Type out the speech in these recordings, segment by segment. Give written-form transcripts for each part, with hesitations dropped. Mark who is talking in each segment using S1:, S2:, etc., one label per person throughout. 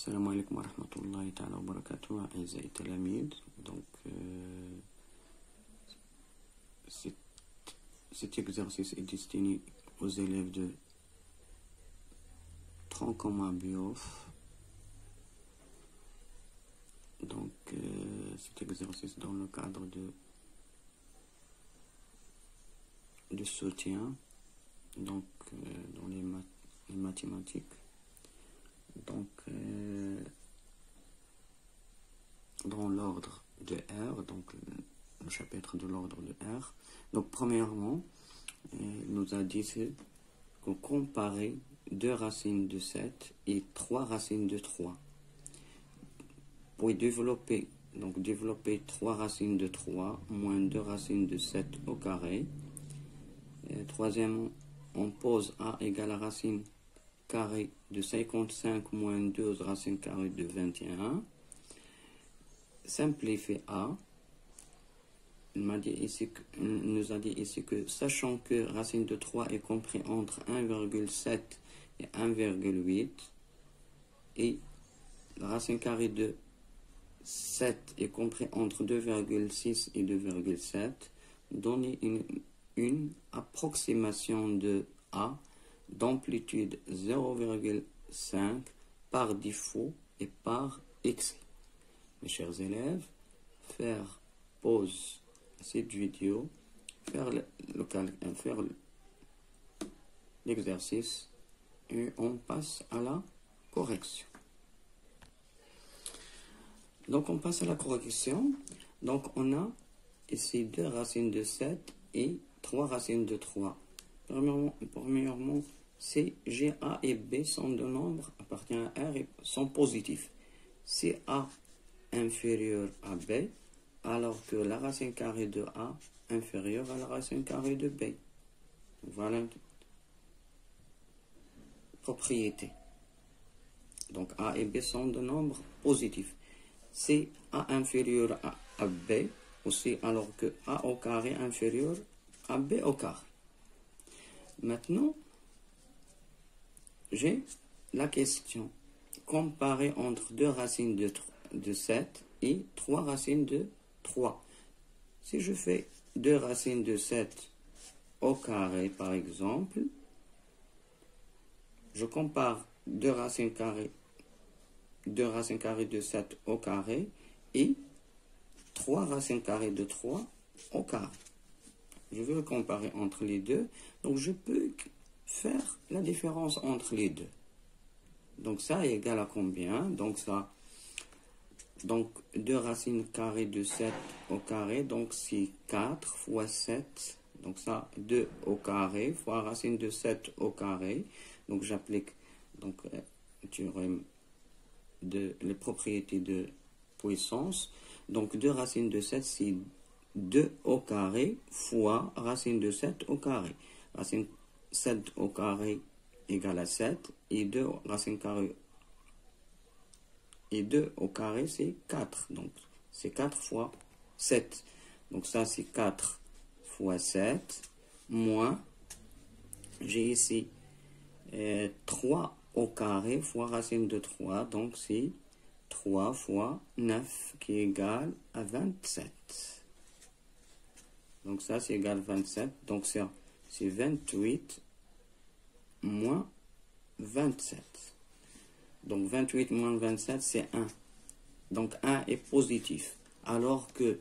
S1: السلام عليكم ورحمة الله تعالى وبركاته أعزائي التلاميذ. Cet exercice est destiné aux élèves de Troncoma Biof. Cet exercice dans le cadre de soutien dans les mathématiques. Dans l'ordre de R, le chapitre de l'ordre de R. Donc premièrement, il nous a dit qu'on comparait 2 racines de 7 et 3 racines de 3. Pour développer 3 racines de 3 moins 2 racines de 7 au carré. Troisièmement, on pose A égale à racine carré de 55 moins 12 racine carrée de 21. Simplifie A. Il nous a dit ici que, sachant que racine de 3 est compris entre 1,7 et 1,8, et la racine carrée de 7 est compris entre 2,6 et 2,7, donner une approximation de A d'amplitude 0,5 par défaut et par excès. Mes chers élèves, faire pause à cette vidéo, faire l'exercice et on passe à la correction. Donc on passe à la correction. Donc on a ici 2 racines de 7 et 3 racines de 3. Premièrement, C, G, A et B sont de nombres appartenant à R et sont positifs. Si A inférieur à B, alors que la racine carrée de A inférieure à la racine carrée de B. Voilà une propriété. Donc A et B sont de nombres positifs. Si A inférieur à B, aussi alors que A au carré inférieur à B au carré. Maintenant, j'ai la question. Comparer entre 2 racines de 7 et 3 racines de 3. Si je fais 2 racines de 7 au carré, par exemple, je compare 2 racines carrées de 7 au carré et 3 racines carrées de 3 au carré. Je veux comparer entre les deux, donc je peux faire la différence entre les deux. Donc ça est égal à combien? Donc 2 racines carrées de 7 au carré, donc c'est 4 fois 7. Donc ça, 2 au carré fois racine de 7 au carré. Donc j'applique le théorème les propriétés de puissance. Donc 2 racines de 7, c'est 2 au carré fois racine de 7 au carré. Racine 7 au carré égale à 7 et 2 racine carrée et 2 au carré c'est 4. Donc c'est 4 fois 7. Donc ça c'est 4 fois 7 moins, j'ai ici 3 au carré fois racine de 3. Donc c'est 3 fois 9 qui est égal à 27. Donc ça, c'est égal à 27. Donc c'est 28 moins 27. Donc 28 moins 27, c'est 1. Donc 1 est positif. Alors que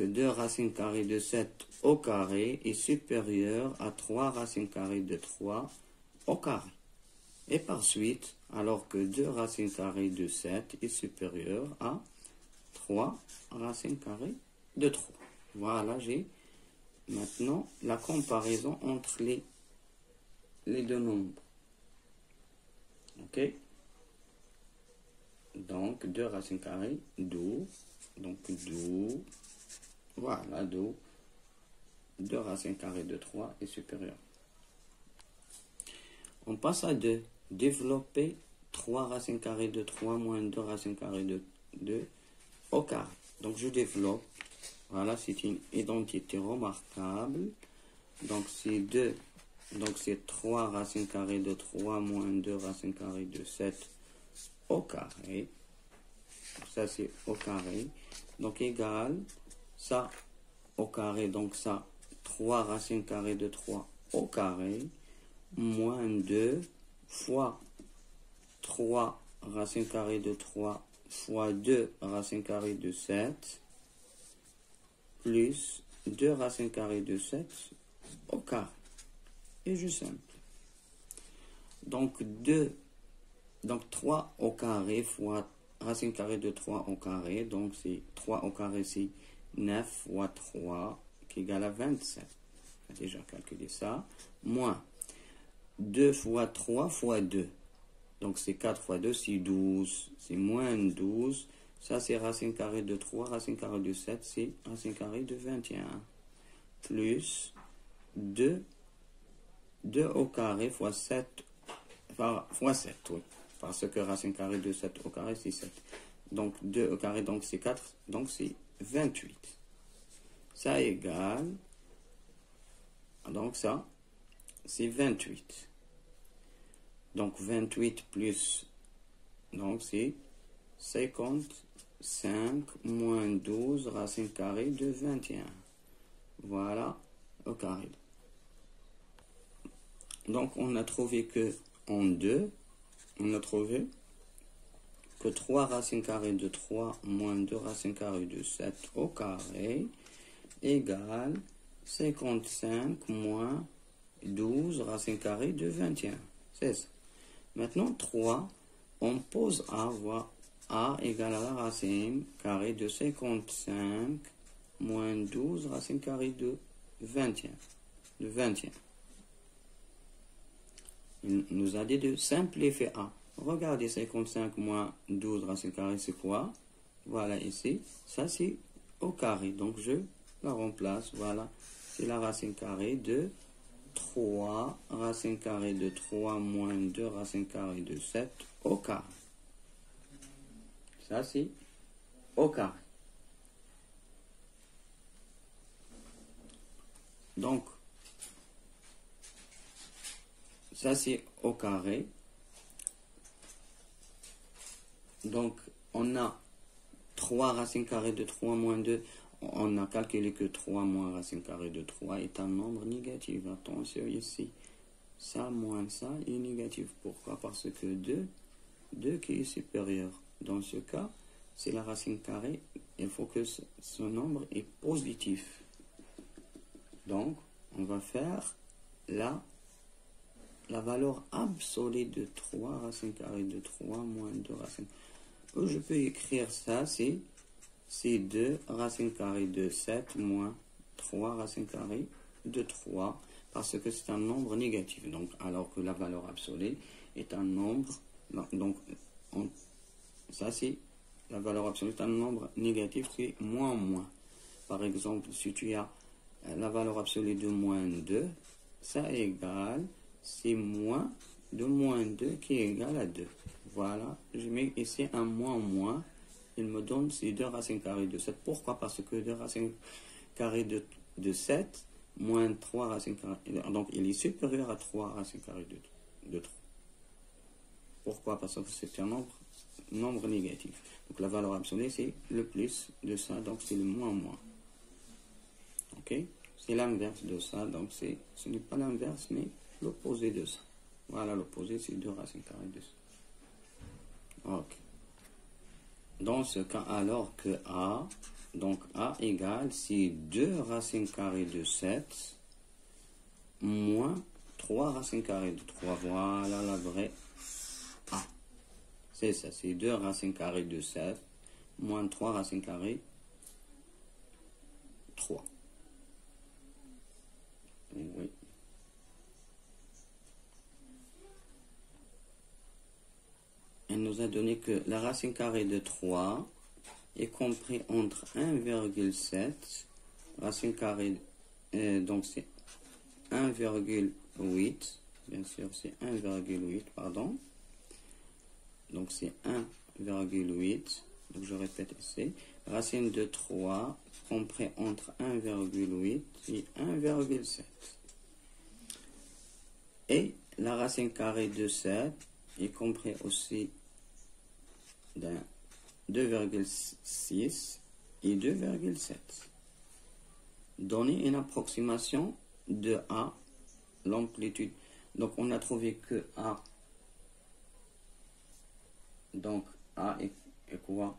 S1: 2 racines carrées de 7 au carré est supérieur à 3 racines carrées de 3 au carré. Et par suite, alors que 2 racines carrées de 7 est supérieur à 3 racines carrées de 3. Voilà, j'ai maintenant la comparaison entre les deux nombres. Ok? Donc, 2 racines carrées, 12. Donc, 12. Voilà, 12. 2 racines carrées de 3 est supérieur. On passe à 2. Développer 3 racines carrées de 3 moins 2 racines carrées de 2 au carré. Donc, je développe. Voilà, c'est une identité remarquable. Donc, c'est 3 racines carrées de 3 moins 2 racines carrées de 7 au carré. Ça, c'est au carré. Donc, égal, ça au carré. Donc, ça, 3 racines carrées de 3 au carré. Moins 2 fois 3 racines carrées de 3 fois 2 racines carrées de 7 plus 2 racines carrées de 7 au carré. Et je simple. Donc 3 au carré fois racine carrée de 3 au carré. Donc c'est 3 au carré, c'est 9 fois 3 qui égale à 27. On a déjà calculé ça. Moins 2 fois 3 fois 2. Donc c'est 4 fois 2, c'est 12. C'est moins 12. Ça c'est racine carrée de 3. Racine carrée de 7, c'est racine carrée de 21. Plus 2 au carré fois 7. Fois 7, oui. Parce que racine carrée de 7 au carré, c'est 7. Donc 2 au carré, donc c'est 4. Donc c'est 28. Ça égale. Donc ça, c'est 28. Donc 28 plus, donc c'est 55 moins 12 racine carrée de 21. Voilà au carré. Donc on a trouvé que en 2, on a trouvé que 3 racines carrées de 3 moins 2 racines carrées de 7 au carré égale 55 moins 12 racines carrées de 21. C'est ça. Maintenant, 3, on pose A, voit A égale à la racine carrée de 55 moins 12 racine carrée de 21. Il nous a dit de simplifier A. Regardez, 55 moins 12 racine carrée, c'est quoi? Voilà ici. Ça, c'est au carré. Donc, je la remplace. Voilà. C'est la racine carrée de 3 racine carrée de 3 moins 2 racine carrée de 7 au carré. Ça, c'est au carré. Donc, ça, c'est au carré. Donc, on a 3 racines carrées de 3 moins 2. On a calculé que 3 moins racine carrée de 3 est un nombre négatif. Attention ici. Ça moins ça est négatif. Pourquoi? Parce que 2 qui est supérieur. Dans ce cas, c'est la racine carrée. Il faut que ce nombre est positif. Donc, on va faire la valeur absolue de 3 racine carrée de 3 moins 2 racine. Je peux écrire ça, c'est 2 racine carrée de 7 moins 3 racine carrée de 3, parce que c'est un nombre négatif. Donc, alors que la valeur absolue est un nombre, donc ça c'est la valeur absolue est un nombre négatif, c'est moins. Par exemple, si tu as la valeur absolue de moins 2, ça égale, c'est moins de moins 2 qui est égal à 2. Voilà, je mets ici un moins. Il me donne ces 2 racines carrées de 7. Pourquoi? Parce que 2 racines carrées de 7 moins 3 racines carrées. Donc, il est supérieur à 3 racines carrées de 3. Pourquoi? Parce que c'est un nombre négatif. Donc, la valeur absolue, c'est le plus de ça. Donc, c'est le moins. OK? C'est l'inverse de ça. Donc, ce n'est pas l'inverse, mais l'opposé de ça. Voilà, l'opposé, c'est 2 racines carrées de ça. OK. Dans ce cas, alors que A, donc A égale, c'est 2 racines carrées de 7 moins 3 racines carrées de 3. Voilà la vraie A. C'est ça, c'est 2 racines carrées de 7 moins 3 racines carrées 3. Oui. Elle nous a donné que la racine carrée de 3 est compris entre 1,7, racine carrée, donc c'est 1,8, bien sûr c'est 1,8, pardon, donc c'est 1,8, donc je répète ici, racine de 3 compris entre 1,8 et 1,7. Et la racine carrée de 7 est compris aussi d'un 2,6 et 2,7. Donner une approximation de A, l'amplitude. Donc on a trouvé que A, donc A est quoi?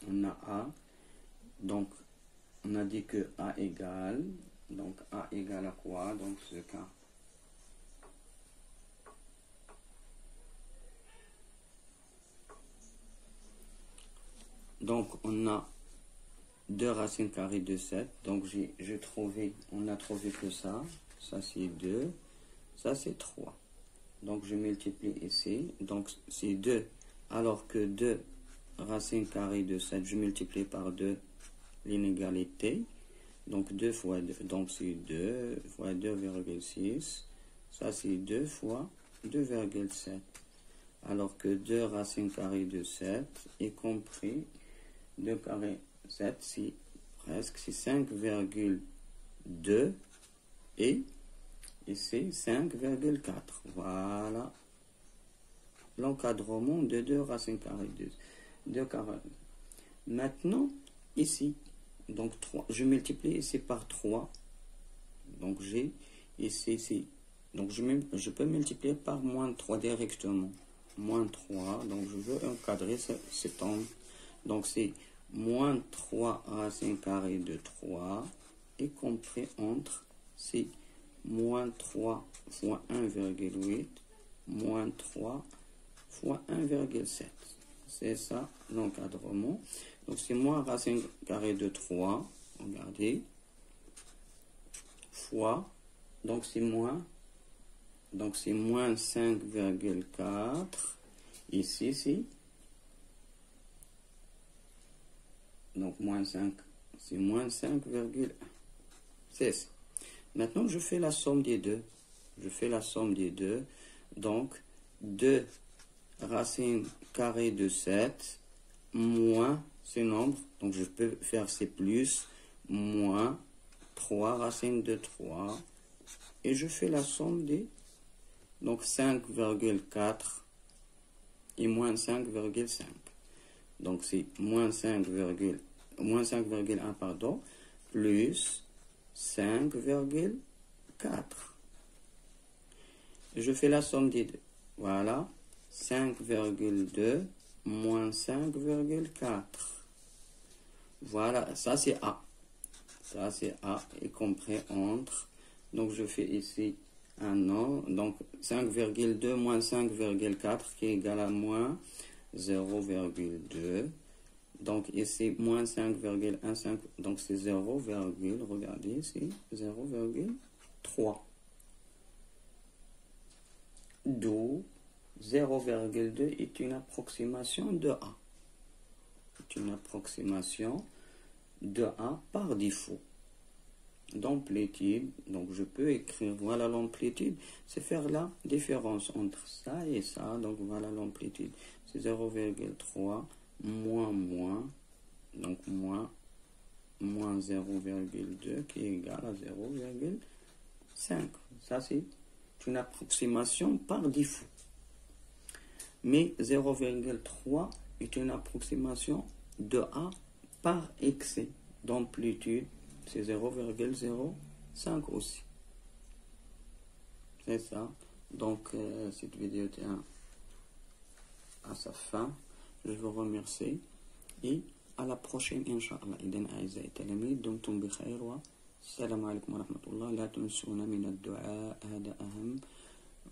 S1: On a A, donc on a dit que A égale, donc A égale à quoi dans ce cas? Donc on a 2 racines carrées de 7, donc on a trouvé que ça c'est 2, ça c'est 3. Donc je multiplie ici, donc c'est 2, alors que 2 racines carrées de 7, je multiplie par 2 l'inégalité, donc 2 fois 2, donc c'est 2 fois 2,6, ça c'est 2 fois 2,7, alors que 2 racines carrées de 7, y compris 2 carré 7, c'est presque 5,2 et ici 5,4. Voilà l'encadrement de 2 racines carrées de 2 carrés. Maintenant, ici, donc 3, je multiplie ici par 3. Donc j'ai ici, donc je peux multiplier par moins 3 directement. Moins 3, donc je veux encadrer cet angle. Donc c'est moins 3 racines carrées de 3, y compris entre, c'est moins 3 fois 1,8, moins 3 fois 1,7. C'est ça l'encadrement. Donc c'est moins racine carrée de 3, regardez, fois, donc c'est moins 5,4, ici, c'est donc moins 5, c'est moins 5,1. C'est ça. Maintenant, je fais la somme des deux. Donc, 2 racines carrées de 7 moins ce nombre. Donc, je peux faire C plus moins 3 racines de 3. Et je fais la somme des... Donc, 5,4 et moins 5,5. Donc, c'est moins 5,1, pardon, plus 5,4. Je fais la somme des deux. Voilà, 5,2 moins 5,4. Voilà, ça c'est A. Ça c'est A, y compris entre. Donc, je fais ici un nom. Donc, 5,2 moins 5,4 qui est égal à moins 0,2. Donc ici, moins 5,15, donc c'est 0, regardez ici, 0,3. D'où 0,2 est une approximation de A. C'est une approximation de A par défaut. D'amplitude, donc je peux écrire, voilà l'amplitude, c'est faire la différence entre ça et ça, donc voilà l'amplitude, c'est 0,3 moins, donc moins 0,2 qui est égal à 0,5. Ça c'est une approximation par défaut. Mais 0,3 est une approximation de A par excès d'amplitude. C'est 0,05 aussi. C'est ça. Donc, cette vidéo tient à sa fin. Je vous remercie. Et à la prochaine, Inch'Allah. إذن أعزائي التلاميذ دمتم بخير والسلام عليكم ورحمة الله. لا تنسون من الدعاء، هذا أهم،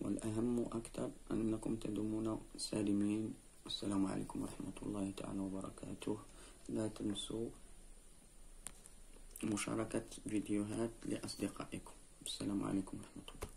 S1: والأهم أكثر أنكم تدومون سالمين. السلام عليكم ورحمة الله تعالى وبركاته. لا تنسوا مشاركة فيديوهات لأصدقائكم. السلام عليكم ورحمة الله.